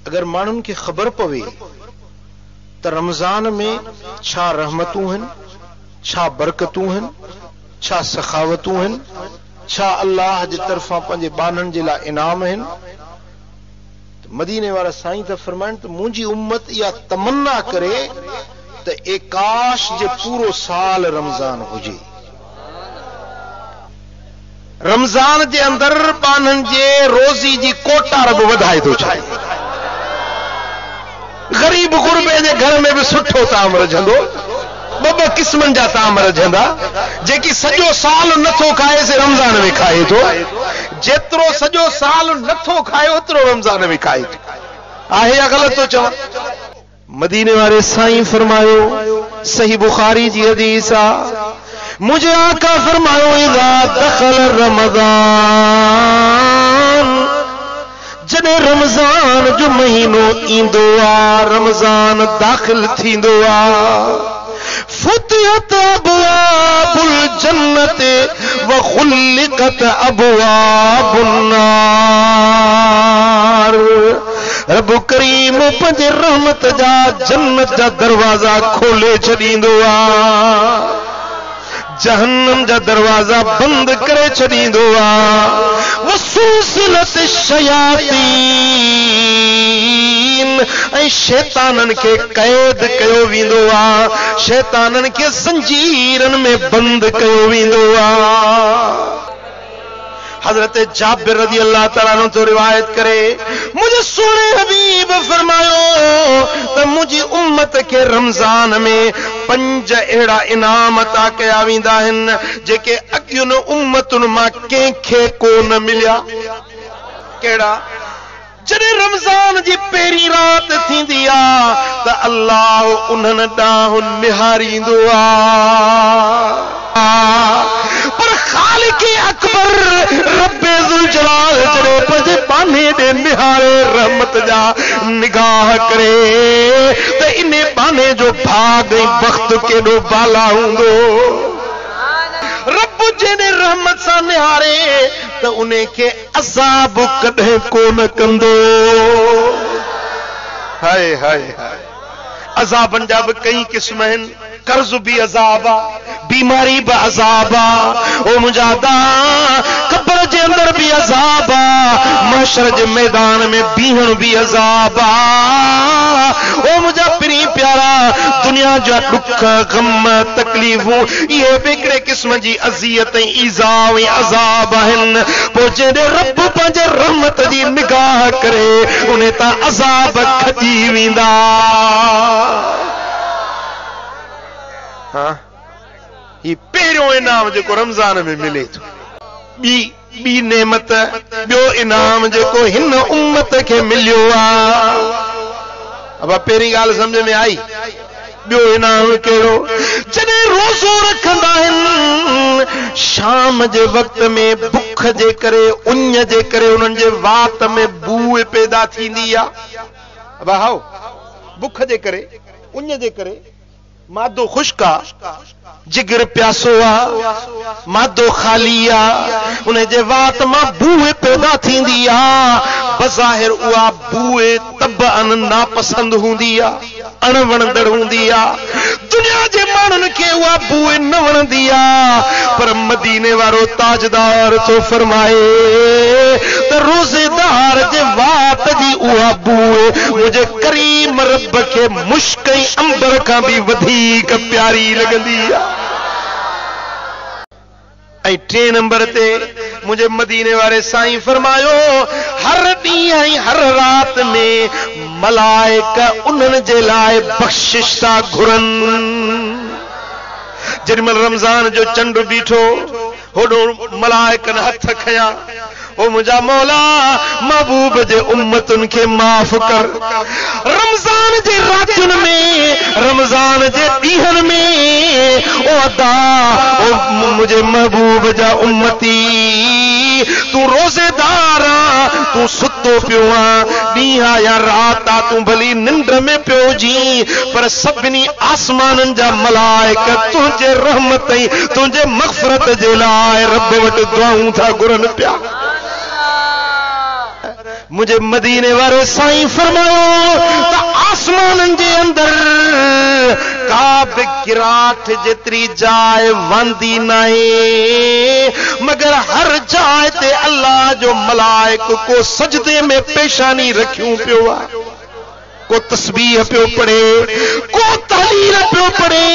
अगर मानुन की खबर पवे तो रमजान में छा रहमतूं हन, छा बरकतूं हन, छा सखावतूं हन, छा अल्लाह जी तरफा पंहिंजे बानन जे लाइ इनाम हन। तो मदीने वाला साईं त फरमाइन तो मुंहिंजी उम्मत या तमन्ना करे तो एकाश जे पूरो साल रमजान हुजे। रमजान जे अंदर बानन जे रोजी जी कोटा रब वधाए तो छाए। गरीब गुरबे जे घर में भी सुठो ताम रजंदो, ॿ किस्मनि जा ताम रजंदा। जेकी सॼो साल नथो खाए से रमजान में खाए तो, जेतिरो सॼो साल नथो खाए ओतिरो रमजान में खाए तो। आहे या ग़लत तो चवां? मदीने वाले साईं फरमायो, सही बुखारी जी हदीस आ, मुझे आका फरमायो इज़ा दखल रमजान, जॾहिं रमजान जो महीनो ईंदो आ, रमजान दाख़िल थींदो आ, फुतिहत अबवाबुल जन्नत व खुल्लिकत अबवाबुन नार। रब करीम पंहिंजे रहमत जा जन्नत जा दरवाजा खोले छॾींदो आ, जहन्नम जा दरवाजा बंद करे छॾींदो आ। वसूसिलत शयातीन, ऐं शैतानन के कैद कयो वेंदो आ, शैतानन के ज़ंजीरन में बंद कयो वेंदो आ। हजरत जाबिर रज़ी अल्लाह तआला अन्हु तो रिवायत करे, मुझे सोने हबीब फरमायो तो मुझी उम्मत के रमजान में 5 अहिड़ा इनाम अता कया वेंदा आहिनि जेके अॻियुनि उम्मतुनि मां कंहिंखे कोन मिलिया। कहिड़ा? जॾहिं रमजान जी पहिरीं रात थींदी आ त अल्लाह उन्हनि ॾांहुं निहारींदो आ, पर ख़ालिक़ अकबर रब्बे ज़ुल जलाल जॾहिं पंहिंजे बाने ॾे निहारे रहमत जा निगाह करे त इन बाने जो भाग ऐं वक़्तु केॾो बाला हूंदो। रब जॾहिं रहमत सां निहारे त उन खे अज़ाब कॾहिं कोन कंदो। हाय हाय हाय, अज़ाबनि जा बि कई क़िस्म आहिनि। कर्ज़ भी अज़ाब आ, बीमारी भी अज़ाब आ, ओ मुजादा कब्र जे अंदर भी अज़ाब आ, महशर जे मैदान में बीहण भी अज़ाब आ। ओ मुझा पिरी प्यारा, दुनिया जा दुख गम तकलीफ़ूं ये हिकिड़े क़िस्म जी अज़ियत ऐं ईज़ा ऐं अज़ाब आहिनि। पोइ जॾहिं रब पंहिंजे रहमत जी निगाह करे उन तां अज़ाब खॼी वेंदा। हाँ, ये पहिरियों इनाम जेको रमज़ान में मिले थो। ॿी नेमत, ॿियो इनाम जेको हिन उम्मत खे मिलियो आ। अब पहिरीं ॻाल्हि सम्झ में आई। ॿियो इनाम कहिड़ो? जॾहिं रोज़ो रखंदा आहिनि, शाम जे वक़्त में बुख जे करे, उञ जे करे उन्हनि जे वात में बूए पैदा थींदी आ। अब हाओ, बुख जे करे, उञ जे करे मादो खुश्क आ, जिगर प्यासो आ, मादो खाली आ, उन जे वात मां बूए पैदा थींदी आ। बज़ाहिर उहा बूए तबअन नापसंद हूंदी आ, अणवणंदड़ हूंदी आ। दुनिया जे माण्हुनि खे उहा बूए न वणंदी आ, पर मदीने वारो ताजदार तो फरमाए त रोज़ेदार जे वात जी उहा बूए मुंहिंजे करीम रब खे मुश्क ऐं अंबर खां बि वधीक प्यारी लॻंदी आ। ऐं 3 नंबर ते मुझे मदीने वाले साईं फरमायो, हर ॾींहुं ऐं हर रात में मलाइक उन्हनि जे लाइ बख़्शिश था घुरनि। जेॾीमहिल रमज़ान जो चंड बीठो, होॾो मलाइकनि हथ खया, ओ मुंहिंजा मौला महबूब जे उम्मतुनि खे माफ़ कर। रमज़ान जे रातियुनि में, रमज़ान जे ॾींहंनि में ओ अदा, ओ मुंहिंजे महबूब जा उम्मती, तूं रोज़ेदार आ, तूं सुतो पियो आ, ॾींहुं आ या रात आ, तूं भली निंड में पियो जी, पर सभिनी आसमाननि जा मलाइक तुंहिंजे रहमत ऐं तुंहिंजे मग़फ़िरत जे लाइ रब वटि दुआऊं था घुरनि पिया। मुझे मदीने वारे साईं फरमायो तो आसमान के अंदर काब गिराठ जितरी जाए वांदी नाए, मगर हर जाए ते अल्लाह जो मलाइक को सजदे में पेशानी रखियों पियो, को तस्बीह पियो पढ़े, को तहलील पियो पढ़े।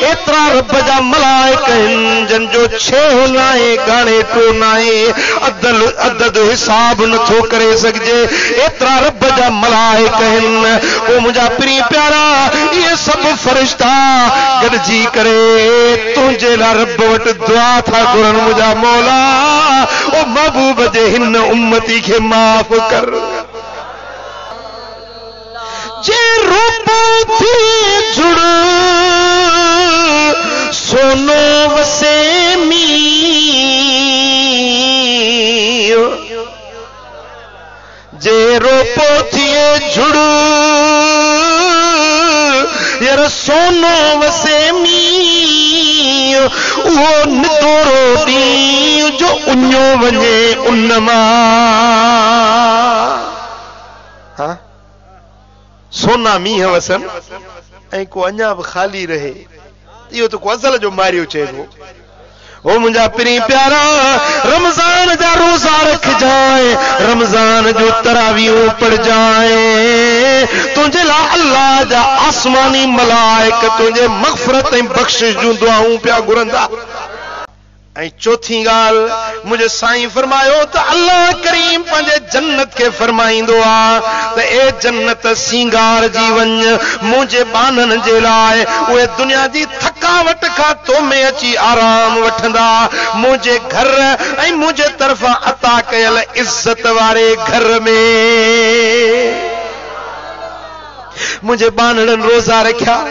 एतरा रब जा मलाइक जन जो छे नाए गाने टो नाए अदद हिसाब न थो करे सकजे। एतरा रब जा मलाइक ओ मुझा प्री प्यारा ये सब फरिश्ता गॾजी करे तुझे ला रब वट दुआ था घुरन, मुझा मौला ओ महबूब जे हिन उम्मती के माफ कर। जे रूप थी जुड़ सोनो वसे मी, जे रूप थी जुड़ यार सोनो वसे मी, वो नितोरो डी जो उन्यो वने उन्नमा। हाँ सोना मीह वसन ऐं को अञा भी खाली रहे, इहो तो को अज़ल जो मारियो चइबो। ओ मुंहिंजा पिरी प्यारा रमज़ान जा रोज़ा रख जाए, रमज़ान जो तरावियूं पढ़ जाए, तुझे ला अल्लाह जा आसमानी मलाइक तुझे मग़फ़िरत ऐं बख़्शिश जूं दुआऊं पिया घुरंदा। ऐं चौथी गाल मुझे साईं फरमायो तो अल्लाह करीम पंहिंजे जन्नत के फरमाईंदो आ त ए जन्नत सिंगार जी वञ मुझे बानन जे लाइ, उहे दुनिया जी थकावट खां तो में अची आराम वठंदा, मुझे घर ऐं मुझे तरफ़ां अता कयल इज्जत वारे घर में मुझे बानड़न रोज़ा रखिया,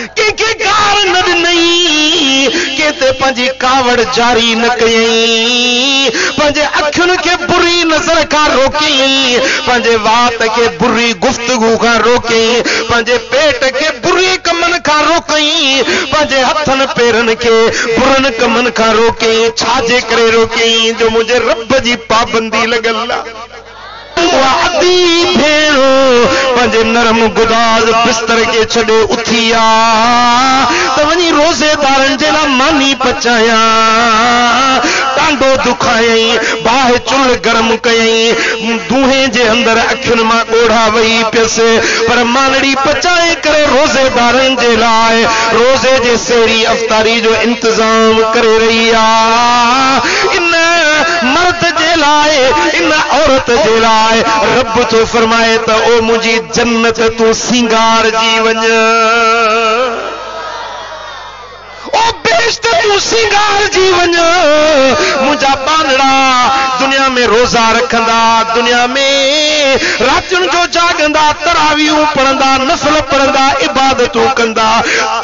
के गार न ॾिनई, के ते पंहिंजी कावड़ जारी न कयई, पंहिंजे अखियुनि खे बुरी नज़र खां रोकई, पंहिंजे वात खे बुरी गुफ्तगू खां रोकई, पंहिंजे पेट खे बुरी कमनि खां रोकई, पंहिंजे हथनि पेरनि खे बुरनि कमनि खां रोकई। छाजे करे रोकई? जो मुंहिंजे रब जी पाबंदी लॻल आहे। अदी भेड़ो पंहिंजे नरम गुदाज बिस्तर के छॾे उथी आ त वञी रोज़ेदारनि जे लाइ मानी पचाया, टांडो दुखायई, बाहि चुल्ह गरम कयई, दूहे जे अंदर अखियुनि मां ॻोढ़ा वही पियसि, पर मानड़ी पचाए करे रोज़ेदारनि जे लाइ रोज़े जे सेरी अफ़तारी जो इंतज़ाम करे रही आ। इन मर्द जे लाइ, इन औरत जे लाइ रब तो फरमाए त ओ मुंहिंजी जन्नत तू सिंगार जी वञ, ओ बेश्त तू सिंगार जी वञ। मुंहिंजा बानड़ा दुनिया में रोज़ा रखंदा, दुनिया में रातियुनि जो जागंदा, तरावियूं पढ़ंदा, नफ़ल पढ़ंदा, इबादतूं कंदा,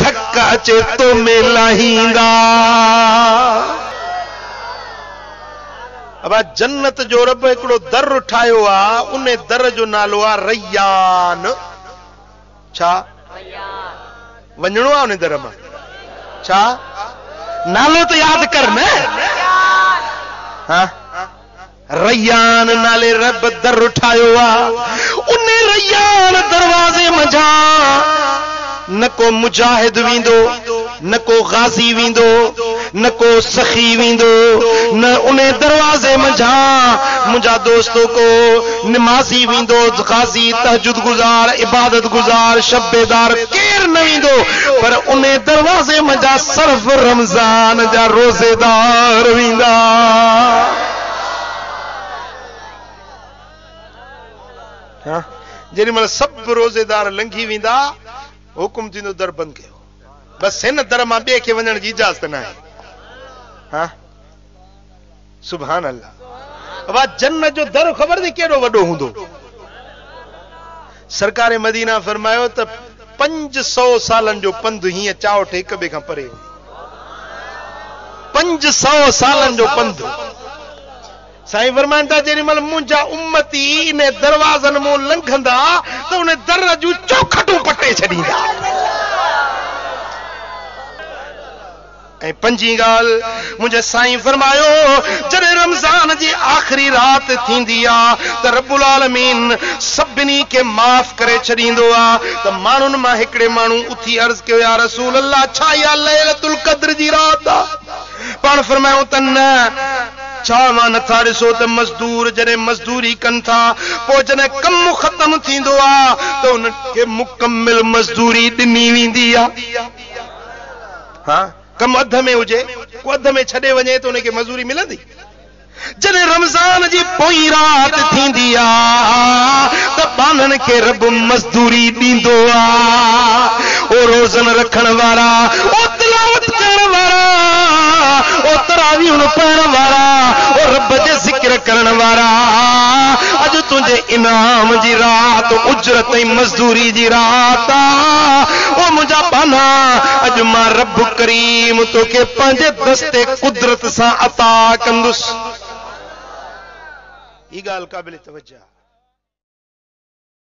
थक अचे तो में लाहींदा। अब जन्नत जो रब हिकिड़ो दर ठाहियो आहे, उन दर जो नालो आहे रैयान। छा वञणो आहे उन दर मां? छा नालो तो याद कर न। हाँ रैयान नाले रब दर ठाहियो आहे, उन रैयान दरवाज़े मंझा न को मुजाहिद वींदो, न को गाज़ी वींदो, न को सखी वींदो, न उन दरवाज़े मंझा मुंहिंजा दोस्तों को नमाज़ी वींदो, गाज़ी, तहजुद गुज़ार, इबादत गुज़ार, शब्बेदार केर न वींदो, पर उन दरवाज़े मंझा सिर्फ रमज़ान जा रोज़ेदार वींदा। हाँ जेॾी महिल सभु रोज़ेदार लंघी वेंदा, हुकुम थींदो दर बंदि कयो, बसि हिन दर मां ॿिए खे वञण जी इजाज़त न आहे। हाँ सुभान अल्लाह। वाह जन्नत जो दर ख़बर थी केॾो वॾो हूंदो। सरकार मदीना फरमायो त 500 सालनि जो पंधु हीअं चावट हिक ॿिए खां परे, 500 सालनि जो पंधु। साईं फरमाइनि था जेॾी महिल मुंहिंजा उम्मती इन दरवाज़नि मां लंघंदा त उन दर जूं चौखटूं पटे छॾींदा। ऐं पंजी गाल मुझे साईं फरमायो जॾहिं रमज़ान जी आखिरी रात थींदी आ त रब्बुल आलमीन सभिनी खे माफ़ करे छॾींदो आ। त माण्हुनि मां हिकिड़े माण्हू उथी अर्ज़ कयो या रसूल अल्लाह छा इहा लैलतुल क़द्र जी रात आ? पाण फरमायूं त न, छा मां नथा ॾिसो त मज़दूर जॾहिं मज़दूरी कनि था पोइ जॾहिं कमु ख़तम थींदो आ त उनखे मुकमिल मज़दूरी ॾिनी वेंदी आहे। हा कम अध में हुजे को अध में छॾे वञे त उनखे मज़दूरी मिलंदी। जॾहिं रमज़ान जी पोई रात थींदी आ त बाननि खे रब मज़दूरी ॾींदो आ। ओ रोज़न रखण वारा, ओ तिलावत करण वारा, ओ तरावीह पढ़ण वारा, ओ रब जे ज़िक्र करण वारा, अॼु तुंहिंजे इनाम जी रात, उजरत ऐं मज़दूरी जी रात आ। ओ मुंहिंजा बाना अॼु मां रब करीम तोखे पंहिंजे दस्ते कुदरत सां अता कंदुसि। ई ॻाल्हि क़ाबिल तवज्जो।